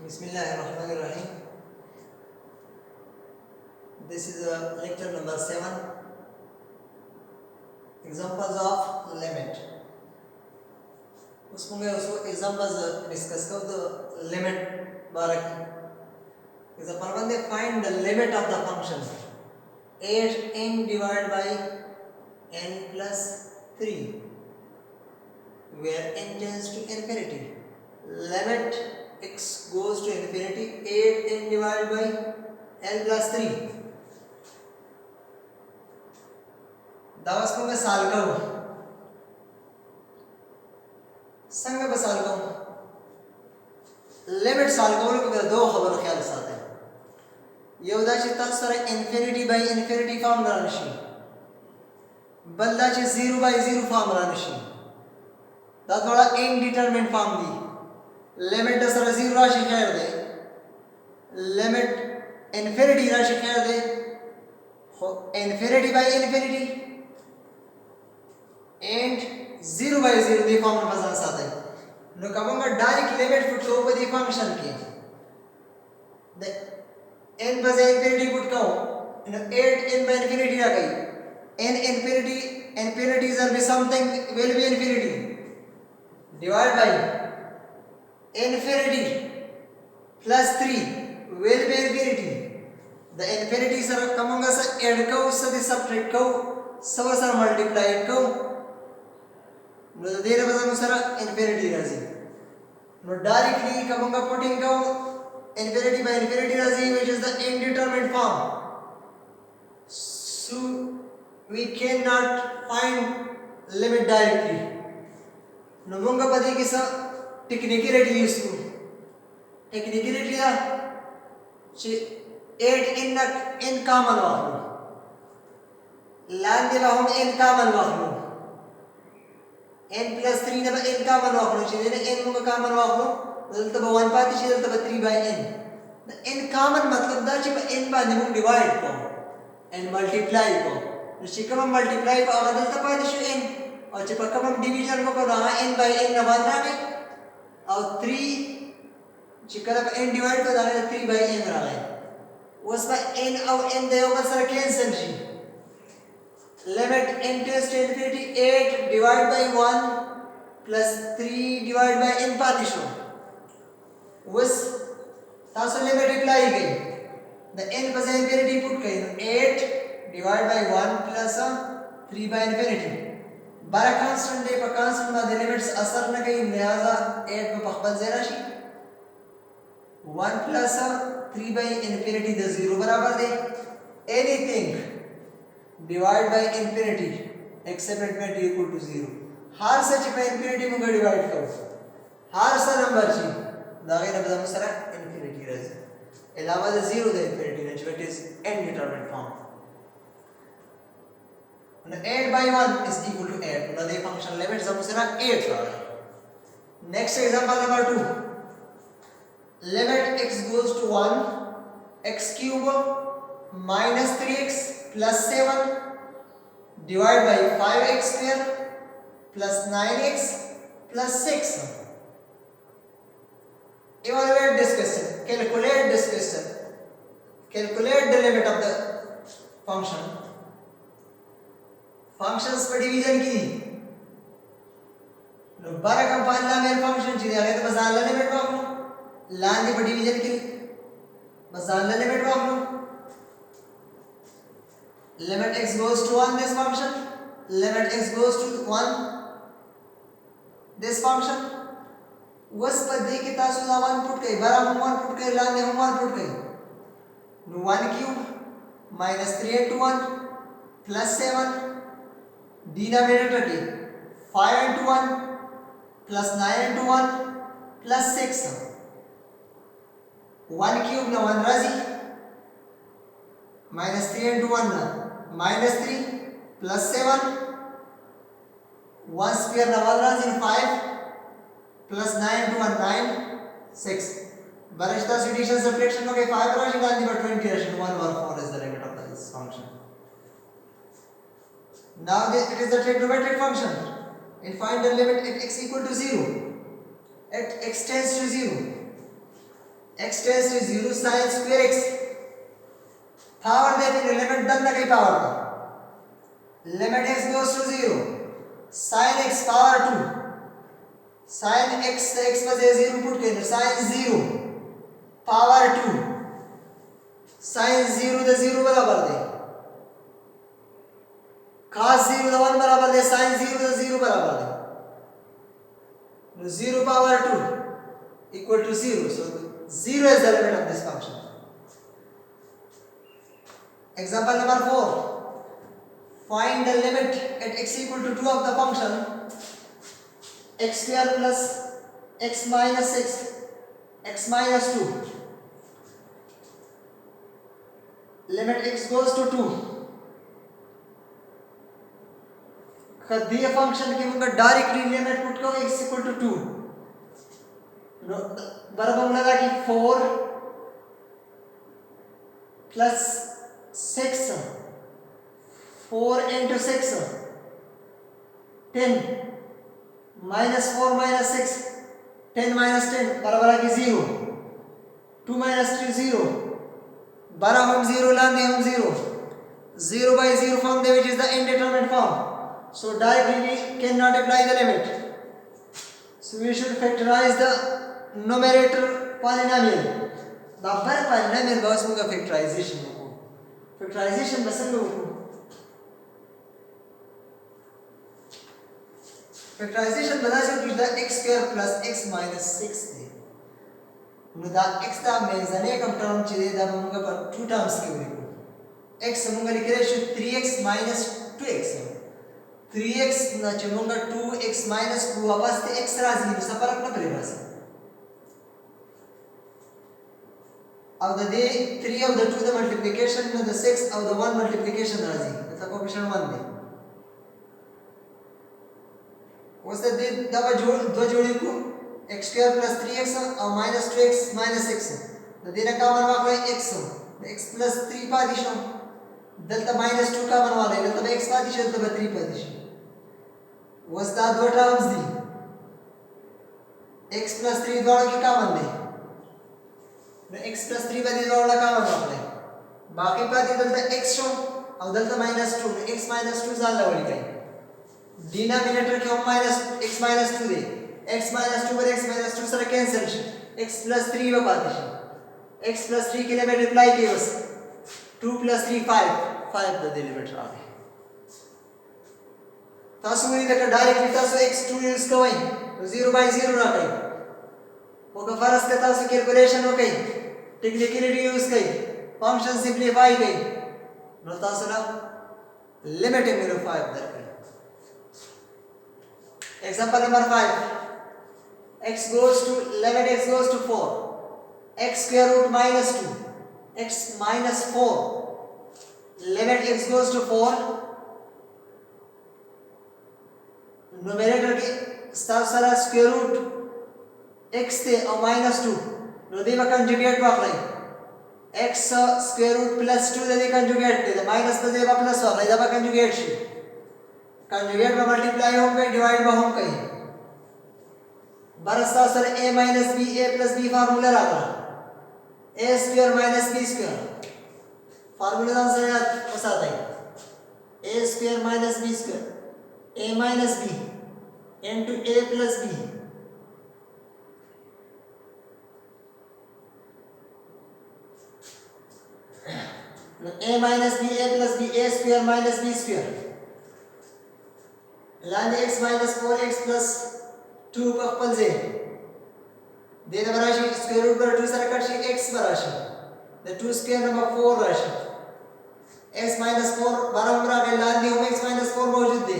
Bismillahirrahmanirrahim. This is lecture number 7. Examples of limit. उसमें उसको examples discuss करो तो limit बारे की. Example 1 they find the limit of the function 8n divided by n plus 3 where n tends to infinity. Limit x goes to infinity 8n divided by n plus 3. Davos को मैं साल का हूँ संग में साल का हूँ लिमिट साल का हूँ कि मेरे दो खबर ख्याल साथ है ये उदासी तक इंफिनिटी बाई इंफिनिटी फॉर्म रानिशी बल्ला चे 0 बाई 0 फॉर्म रानिशी दा थोड़ा इनडिटरमिनेट फॉर्म दी लिमिट सर 0 राशि खैर दे लिमिट इंफिनिटी राशि खैर दे infinity by infinity and 0 by 0 the form function साथ है नो कबंगा डायरेक्ट लिमिट फुट लो पर the function के the n by infinity put कहो नो 8 n by infinity आ गई n infinities are be something will be infinity divided by infinity plus 3 will be infinity the infinities are कबंगा से add कहो से subtract कहो सब से multiply कहो नो देर बजा मुसरा इंफिनिटी राजी नो डायरेक्टली कबंगा पुटिंग को इंफिनिटी बाय इंफिनिटी राजी which is the indeterminate form so we cannot find limit directly नो मुंगा पदी किसा टेक्निकलिटी यूज को टेक्निकलिटी या 8 in common वाहनो लान दिला हम in common वाहनो n plus 3 नबा n common वाखलो चाहिए n मुंगा common वाखलो दलता बा 1 पाती चाहिए दलता बा 3 by n n common मतलब दा चाहिए n बा निमुंग divide को n multiply को निश्चित हम multiply को अगर दलता पाती चाहिए n और चाहिए पक्का हम division को ना n by n नबा ना और 3 चिकला n divide को दाने 3 by n रहा है उसमें n और n दे होगा sir cancel ji limit n tends to infinity 8 divided by 1 plus 3 divided by n पातिशो उस तासो लिमिट अप्लाई गई the n पर infinity पुट गई 8 divided by 1 plus 3 by infinity बारा कांस्टेंट दे पर कांस्टेंट में दे लिमिट्स असर न गई लिहाजा 8 में पखबल ज़ेरा she 1 plus 3 by infinity the 0 बराबर दे anything divide by infinity except infinity equal to 0 हर सच पे infinity मुझे divide करो हर सा नंबर ची दागे ना बता मुझे infinity रहे अलावा the 0 the infinity ने जो is indeterminate form and 8 by 1 is equal to 8 ना the function limit सब मुझे 8 रहा है next example number 2 limit x goes to 1 x cube minus 3x plus 7 divided by 5x square plus 9x plus 6. Evaluate this question. Calculate this question. Calculate the limit of the function. Functions पर division की लो बारह का पांच ला मेरे function चीज़ आगे तो बस आला limit वाक लो लांदी पर division की बस आला limit walk low limit x goes to 1 this function limit x goes to 1 this function वस पर दे के तासु ला 1 पुट गई बरा हम 1 पुट गई लाने हम 1 पुट गई no 1 cube minus 3 into 1 plus 7 denominator के 5 into 1 plus 9 into 1 plus 6 1 cube ना 1 राजी minus 3 into 1 ना minus 3 plus 7 1 square na 1 runs in 5 plus 9 into 1 9 6 barishta addition subtraction okay 5 runs in the 20 runs 1 over 4 is the limit of this function now it is the trigonometric function and find the limit at x equal to 0 at x tends to 0 x tends to 0 sin square x power देते हैं limit दल लगी power का limit x goes to 0 sin x power 2 sin x x में 0 put करें sin 0 power 2 sin 0 the 0 बराबर दे cos 0 the 1 बराबर दे sin 0 the 0 बराबर दे 0 power 2 equal to 0 so 0 is the limit of this function. Example number 4. Find the limit at x equal to 2 of the function x square plus x minus 6 x minus 2. Limit x goes to 2. दिए function की मुझे directly limit put करो x equal to 2. बराबर लगा कि 4 plus 6 4 into 6 10 minus 4 minus 6 10 minus 10 बराबर है कि 0 2 minus 3 0 12 हम 0 लाने हम 0 0 by 0 form which is the indeterminate form so directly we cannot apply the limit so we should factorize the numerator polynomial the upper polynomial was मुझे factorization factorization बस हम लोग factorization बता सकते हैं x square plus x minus 6 थे मुझे x ता में जाने का टर्म चाहिए दा मुझे पर two terms के ऊपर x मुझे लिख रहे हैं 3x minus 2x 3x ना चुमूंगा 2x minus 2 वापस ते x राजी में सब फर्क ना पड़ेगा से of the day 3 of the 2 the multiplication and the 6 of the 1 multiplication राजी मतलब कोएफिशिएंट 1 दे उससे दे दबा जोड़ दो जोड़ी को x square plus 3x और minus 2x minus 6 तो देना कॉमन वाला x x plus 3 पादिशों delta minus 2 common वाला है मतलब x पादिश delta 3 पादिश उसका दो टर्म्स दी x plus 3 दोनों की कॉमन दे x plus 3 बदी दोनों का कॉमन वाला है बाकी पादी delta x शो और delta minus 2 x minus 2 जान लवली का डिनोमिनेटर के हम माइनस x minus 2 दे x minus 2 पर x minus 2 सारा कैंसिल x plus 3 में पाते हैं x plus 3 के लिए मैं रिप्लाई किया बस 2 plus 3 5 द डिलीमिटर आ गए तासु मुझे देखा डायरेक्टली तासु x2 यूज कवाई तो 0 by 0 ना कहीं वो का फर्स्ट का तासु कैलकुलेशन हो गई टेक्निकलिटी यूज कई फंक्शन सिंपलीफाई गई नो तासु ना लिमिट है मेरे 5 दर example number 5 x goes to limit x goes to 4 x square root minus 2 x minus 4 limit x goes to 4 numerator के सारा square root x थे और minus 2 नदी में conjugate वाला x square root plus 2 नदी conjugate थे minus पे जेबा plus वाला जेबा conjugate शी conjugate में multiply होम कहीं divide में होम कहीं बरसता sir a minus b a plus b formula रहा a square minus b square formula दान सर याद पसाता है a square minus b square a minus b into a plus b a minus b a plus b a square minus b square लाने x minus 4x plus 2 पक्पल से देना बराशी square root पर 2 सारा कटशी x बराशी the 2 square number 4 राशी x minus 4 12 उम्र आगे लाने हो x minus 4 मौजूद दे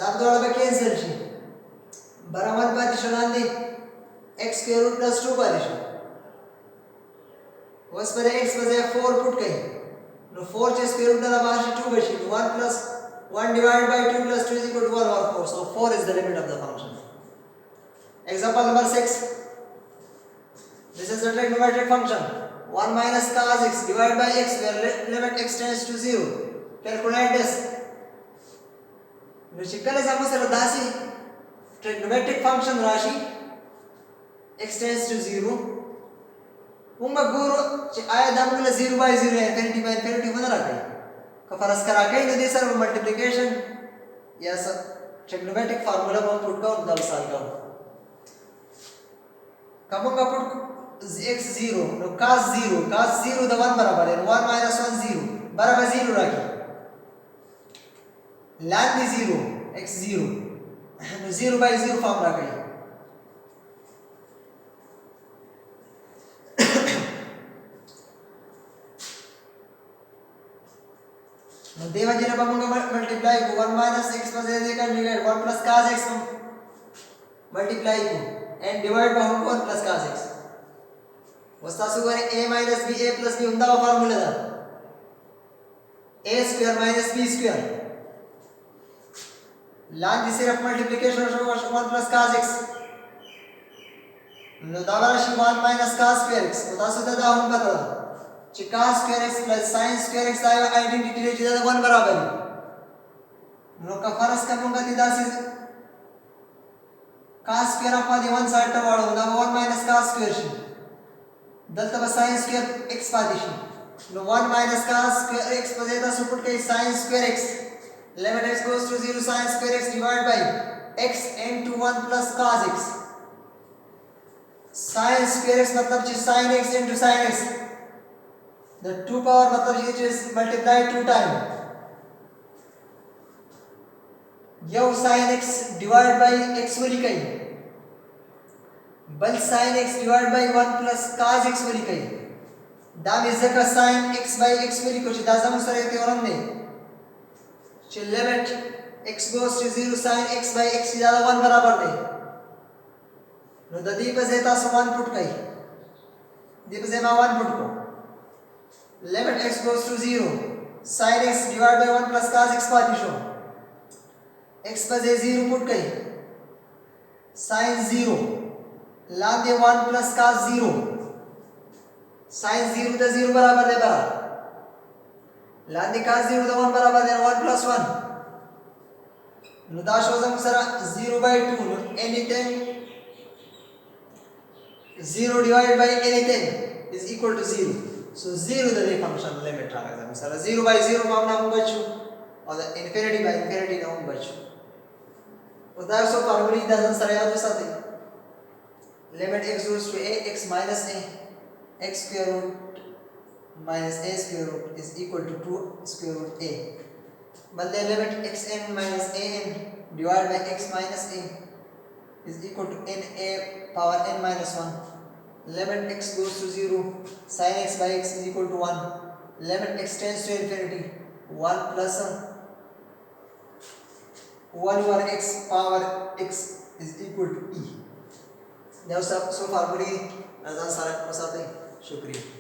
दाब दोड़ा पे कैंसिल शी बराबर पादिश लाने x square root plus 2 पादिश उस पर x बजे 4 पुट कहीं नो 4 चे स्क्वायर रूट डाला बाहर शी 2 बची 1 plus 1 divided by 2 plus 2 is equal to 1 over 4. So 4 is the limit of the function. Example number 6. This is the trigonometric function. 1 minus cos x divided by x where limit x tends to 0. Calculate this. Nushikal is almost a dasi trigonometric function rashi x tends to 0. unga guru aya damgula 0 by 0 infinity by infinity mana rakai ka faras kara kai ne sir multiplication या सब trigonometric formula में put का दल साल का कमंगा put x0 नो cos 0 द 1 बराबर है 1 minus 1 0 बराबर 0 रखी ln 0 x0 no 0 by 0 form रखी देवा जी ने पाऊंगा मल्टीप्लाई को 1 minus x पर दे देगा divide 1 plus cos x multiply को एंड डिवाइड पाऊंगा 1 plus cos x वस्ता सुगरे a minus b a plus b उंदा फार्मूला था a square minus b square ln दी सिर्फ मल्टीप्लिकेशन हो 1 plus cos x नो दावा राशि 1 minus cos square x उदा सुदा दा हम पता cos square x plus sin square x आयो आइडेंटिटी रे जिदा 1 बराबर है नो का फरस करूंगा ती दासी cos square अपा दे 1 साइड ता वाळूंगा 1 minus cos square शी दलता sin square x पादिशी नो 1 minus cos square x पजेता सुपुट के sin square x limit x goes to 0 sin square x divided by x into 1 plus cos x sin square x मतलब जी sin x into sin x the 2 power मतलब ये is multiplied 2 time yo sin x divided by x वाली कहीं बल sin x divided by 1 plus cos x वाली कहीं दाम इसे का sin x by x वाली कुछ दाज़म सरे theorem ने चे limit x goes to 0 sin x by x ज़्यादा 1 बराबर दे नो ददी पे ज़ेता सो 1 पुट कहीं दीप ज़ेमा 1 पुट को limit x goes to 0 sin x divided by 1 plus cos x पार्टीशो x पर जे 0 पुट कहीं sin 0 ला दे 1 plus cos 0 sin 0 द 0 बराबर दे बरा ला दे cos 0 द 1 बराबर दे 1 plus 1 नुदाश हो जम सरा 0 by 2 anything 0 divided by anything is equal to 0 so 0 the function limit रहा है सर 0 by 0 मामला हम बच्चों और infinity by infinity ना हम बच्चों उधर सो फार्मूला इधर सर याद हो सकते limit x goes to a x minus a x square root minus a square root is equal to 2 square root a मतलब limit xn minus an divided by x minus a is equal to n a power n minus 1 limit x goes to 0 sin x by x is equal to 1 limit x tends to infinity 1 plus 1 over x power x is equal to e now so formula नजर सारा को साथ शुक्रिया।